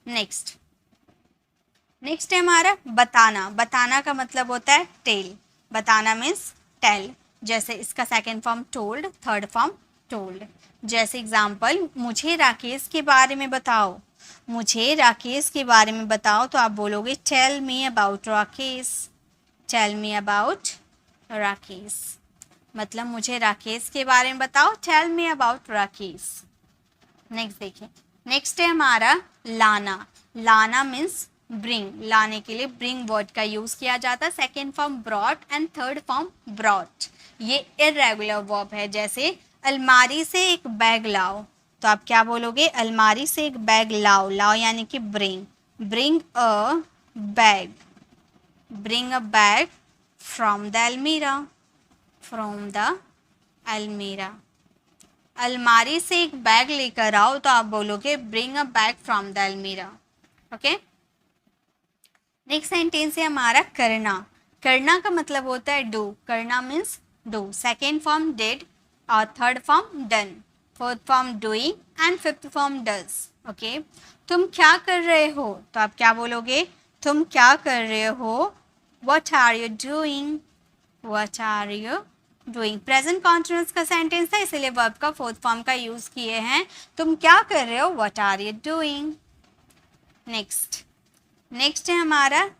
नेक्स्ट है हमारा बताना। बताना का मतलब होता है टेल, बताना मीन्स टेल। जैसे इसका second form told, third form told. जैसे एग्जाम्पल, मुझे राकेश के बारे में बताओ, मुझे राकेश के बारे में बताओ तो आप बोलोगे tell me about Rakesh, tell me about Rakesh. मतलब मुझे राकेश के बारे में बताओ, tell me about Rakesh. Next देखिए, नेक्स्ट है हमारा लाना। लाना मीन्स ब्रिंग, लाने के लिए ब्रिंग वर्ड का यूज किया जाता है। Second form brought and third form brought. ये इर्रेगुलर वर्ब है। जैसे अलमारी से एक बैग लाओ, तो आप क्या बोलोगे, अलमारी से एक बैग लाओ, लाओ यानी कि bring, bring a bag, bring a bag from the अलमीरा, फ्रॉम द अलमीरा। अलमारी से एक बैग लेकर आओ तो आप बोलोगे bring a bag from the अलमीरा। ओके, नेक्स्ट सेंटेंस है हमारा करना। करना का मतलब होता है डू, करना means do. Second form did और third form done, fourth form doing and fifth form does. Okay, तुम क्या कर रहे हो, तो आप क्या बोलोगे, तुम क्या कर रहे हो, what are you doing, what are you doing. Present continuous का सेंटेंस था, इसलिए वर्ब का फोर्थ फॉर्म का यूज किए हैं। तुम क्या कर रहे हो, what are you doing. Next है हमारा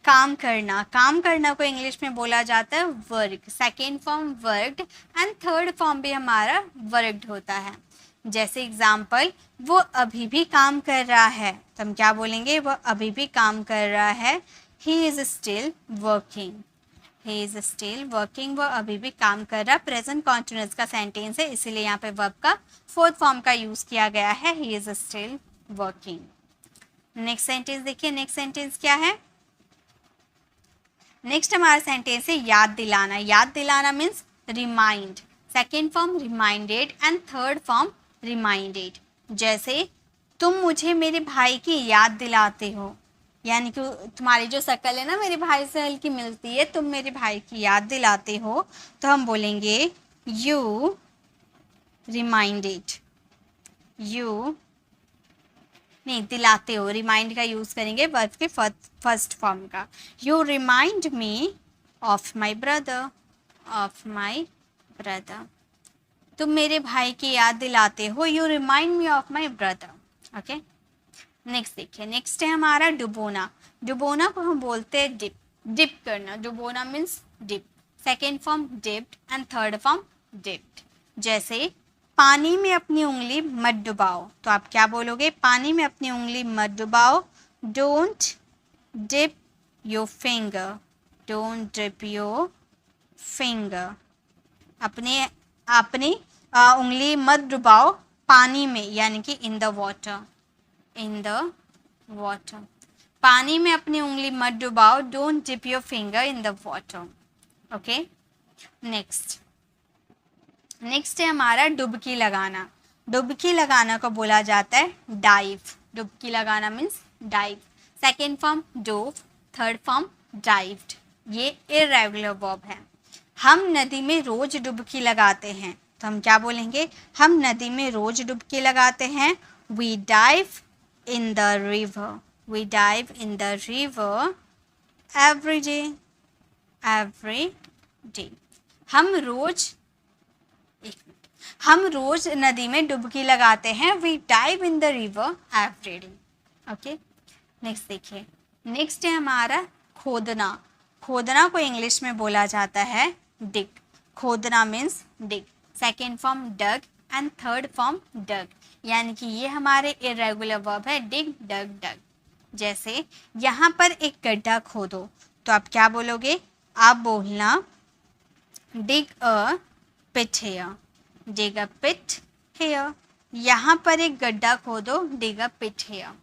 काम करना। काम करना को इंग्लिश में बोला जाता है work. Second form worked and third form भी हमारा वर्कड होता है। जैसे एग्जाम्पल, वो अभी भी काम कर रहा है, तो हम क्या बोलेंगे, वो अभी भी काम कर रहा है, he is still working, he is still working. वो अभी भी काम कर रहा है। प्रेजेंट कॉन्टिन्यूअस का सेंटेंस है, इसीलिए यहाँ पे वर्ब का फोर्थ फॉर्म का यूज किया गया है, he is still working. Next sentence देखिए, नेक्स्ट सेंटेंस क्या है। नेक्स्ट हमारा सेंटेंस है याद दिलाना। याद दिलाना means remind. Second form reminded and third form reminded. जैसे तुम मुझे मेरे भाई की याद दिलाते हो, यानी कि तुम्हारी जो शक्ल है ना मेरे भाई से हल्की मिलती है, तुम मेरे भाई की याद दिलाते हो, तो हम बोलेंगे यू रिमाइंडेड, यू नहीं दिलाते हो, रिमाइंड का यूज करेंगे वर्ब के फर्स्ट फॉर्म का। You remind me of my brother, of my brother. तुम मेरे भाई की याद दिलाते हो, you remind me of my brother. Okay, next देखिए, नेक्स्ट है हमारा डुबोना। डुबोना को हम बोलते हैं डिप, डिप करना। डुबोना means dip. Second form dipped and third form dipped. जैसे पानी में अपनी उंगली मत डुबाओ, तो आप क्या बोलोगे, पानी में अपनी उंगली मत डुबाओ, don't dip your finger, don't dip your finger. अपनी उंगली मत डुबाओ पानी में, यानी कि in the water, in the water. पानी में अपनी उंगली मत डुबाओ, don't dip your finger in the water. Okay, next है हमारा डुबकी लगाना। डुबकी लगाना को बोला जाता है डाइव। डुबकी लगाना means dive. Second form dove, third form dived. ये इर्रेगुलर वर्ब है। हम नदी में रोज डुबकी लगाते हैं, तो हम क्या बोलेंगे, हम नदी में रोज डुबकी लगाते हैं, we dive in the river, we dive in the river every day, every day. हम रोज नदी में डुबकी लगाते हैं, we dive in the river every day. Okay, next देखिए, नेक्स्ट है हमारा खोदना। खोदना को इंग्लिश में बोला जाता है डिग। खोदना means dig. Second form dug and third form dug, यानी कि ये हमारे इरेगुलर वर्ब है डिग, डग, डग। जैसे यहाँ पर एक गड्ढा खोदो, तो आप क्या बोलोगे? आप बोलना डिग a pit hair, dig a pit hair. यहाँ पर एक गड्ढा खोदो, dig a pit here.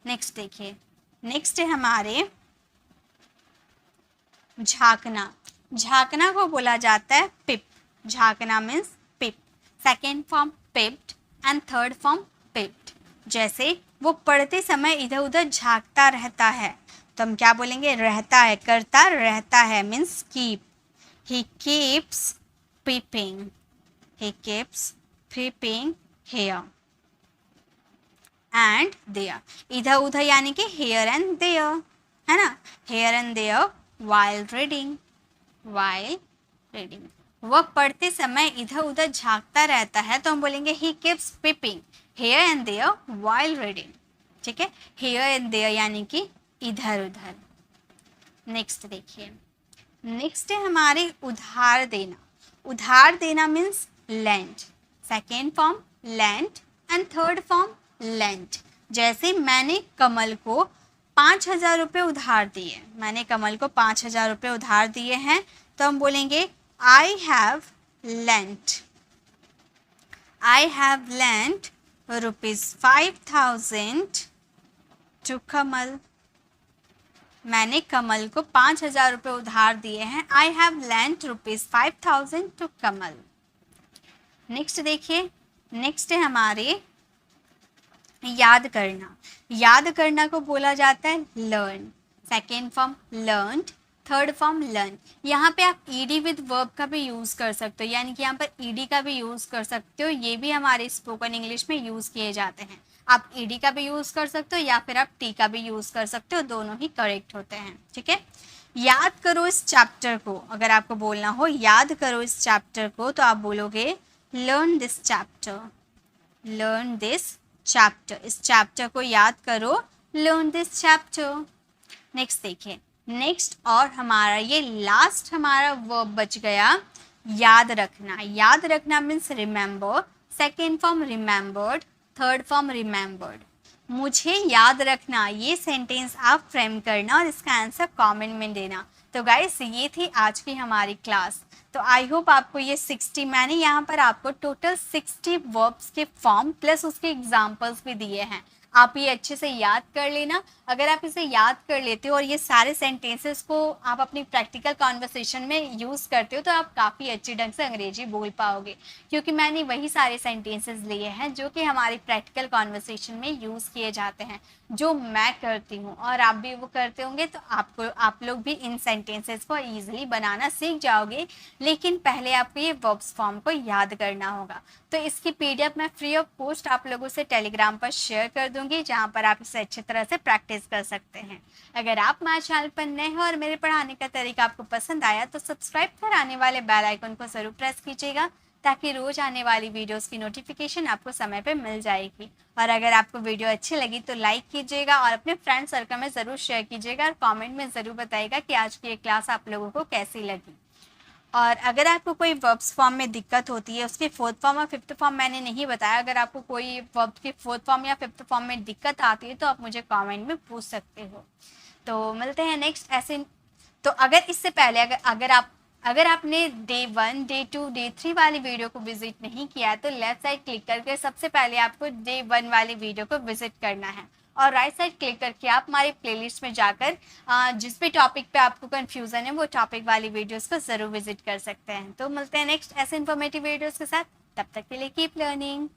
Next देखिए, नेक्स्ट है हमारे झांकना। झांकना को बोला जाता है पिप, झांकना means peep. Second form peeped and third form peeped. जैसे वो पढ़ते समय इधर उधर झांकता रहता है, तो हम क्या बोलेंगे? रहता है, करता रहता है means keep. He keeps peeping, he keeps peeping here and there। इधर उधर यानी कि here and there, है ना? here and there while reading, while reading। वह पढ़ते समय इधर उधर झांकता रहता है, तो हम बोलेंगे he keeps peeping here and there while reading। ठीक है, here and there यानी कि इधर उधर। नेक्स्ट देखिए, नेक्स्ट है हमारे उधार देना। उधार देना means lend. Second form lend and third form lend. जैसे मैंने कमल को 5,000 रुपये उधार दिए, मैंने कमल को 5,000 रुपये उधार दिए हैं, तो हम बोलेंगे I have lent, I have lent ₹5,000 to Kamal. मैंने कमल को 5,000 रुपये उधार दिए हैं। I have lent ₹5,000 to Kamal. Next देखिए, नेक्स्ट है हमारे याद करना। याद करना को बोला जाता है learn. Second form learned, third form learn. यहाँ पे आप ईडी विद वर्ब का भी यूज़ कर सकते हो, यानी कि यहाँ पर ईडी का भी यूज़ कर सकते हो। ये भी हमारे स्पोकन इंग्लिश में यूज़ किए जाते हैं। आप ईडी का भी यूज़ कर सकते हो या फिर आप टी का भी यूज़ कर सकते हो, दोनों ही करेक्ट होते हैं। ठीक है, याद करो इस चैप्टर को। अगर आपको बोलना हो याद करो इस चैप्टर को, तो आप बोलोगे learn this chapter, learn this chapter. इस चैप्टर को याद करो, लर्न दिस चैप्टर। नेक्स्ट देखिए, नेक्स्ट और हमारा ये लास्ट हमारा वर्ब बच गया याद रखना। याद रखना means remember. Second form remembered, third form remembered. मुझे याद रखना, ये सेंटेंस आप फ्रेम करना और इसका आंसर कमेंट में देना। तो गाइस ये थी आज की हमारी क्लास। तो आई होप आपको ये 60, मैंने यहाँ पर आपको टोटल 60 वर्ब्स के फॉर्म प्लस उसके एग्जाम्पल्स भी दिए हैं। आप ये अच्छे से याद कर लेना। अगर आप इसे याद कर लेते हो और ये सारे सेंटेंसेस को आप अपनी प्रैक्टिकल कॉन्वर्सेशन में यूज़ करते हो, तो आप काफ़ी अच्छे ढंग से अंग्रेजी बोल पाओगे, क्योंकि मैंने वही सारे सेंटेंसेस लिए हैं जो कि हमारी प्रैक्टिकल कॉन्वर्सेशन में यूज़ किए जाते हैं, जो मैं करती हूँ और आप भी वो करते होंगे। तो आप लोग भी इन सेंटेंसेस को ईजिली बनाना सीख जाओगे, लेकिन पहले आपको ये वर्ब्स फॉर्म को याद करना होगा। तो इसकी PDF मैं फ्री ऑफ कॉस्ट आप लोगों से टेलीग्राम पर शेयर कर दूंगी, जहां पर आप इसे अच्छी तरह से प्रैक्टिस कर सकते हैं। अगर आप मेरे चैनल पर नए हो और मेरे पढ़ाने का तरीका आपको पसंद आया, तो सब्सक्राइब कर आने वाले बेल आइकन को ज़रूर प्रेस कीजिएगा, ताकि रोज़ आने वाली वीडियोस की नोटिफिकेशन आपको समय पर मिल जाएगी। और अगर आपको वीडियो अच्छी लगी तो लाइक कीजिएगा और अपने फ्रेंड सर्कल में ज़रूर शेयर कीजिएगा और कमेंट में ज़रूर बताइएगा कि आज की ये क्लास आप लोगों को कैसी लगी। और अगर आपको कोई वर्ब्स फॉर्म में दिक्कत होती है, उसके फोर्थ फॉर्म और फिफ्थ फॉर्म मैंने नहीं बताया, अगर आपको कोई वर्ब के फोर्थ फॉर्म या फिफ्थ फॉर्म में दिक्कत आती है, तो आप मुझे कमेंट में पूछ सकते हो। तो मिलते हैं नेक्स्ट ऐसे। तो अगर इससे पहले अगर आपने डे 1, डे 2, डे 3 वाली वीडियो को विजिट नहीं किया है, तो लेफ्ट साइड क्लिक करके सबसे पहले आपको डे 1 वाली वीडियो को विजिट करना है और राइट साइड क्लिक करके आप हमारी प्लेलिस्ट में जाकर जिस भी टॉपिक पे आपको कंफ्यूजन है, वो टॉपिक वाली वीडियोस को ज़रूर विजिट कर सकते हैं। तो मिलते हैं नेक्स्ट ऐसे इन्फॉर्मेटिव वीडियोस के साथ। तब तक के लिए कीप लर्निंग।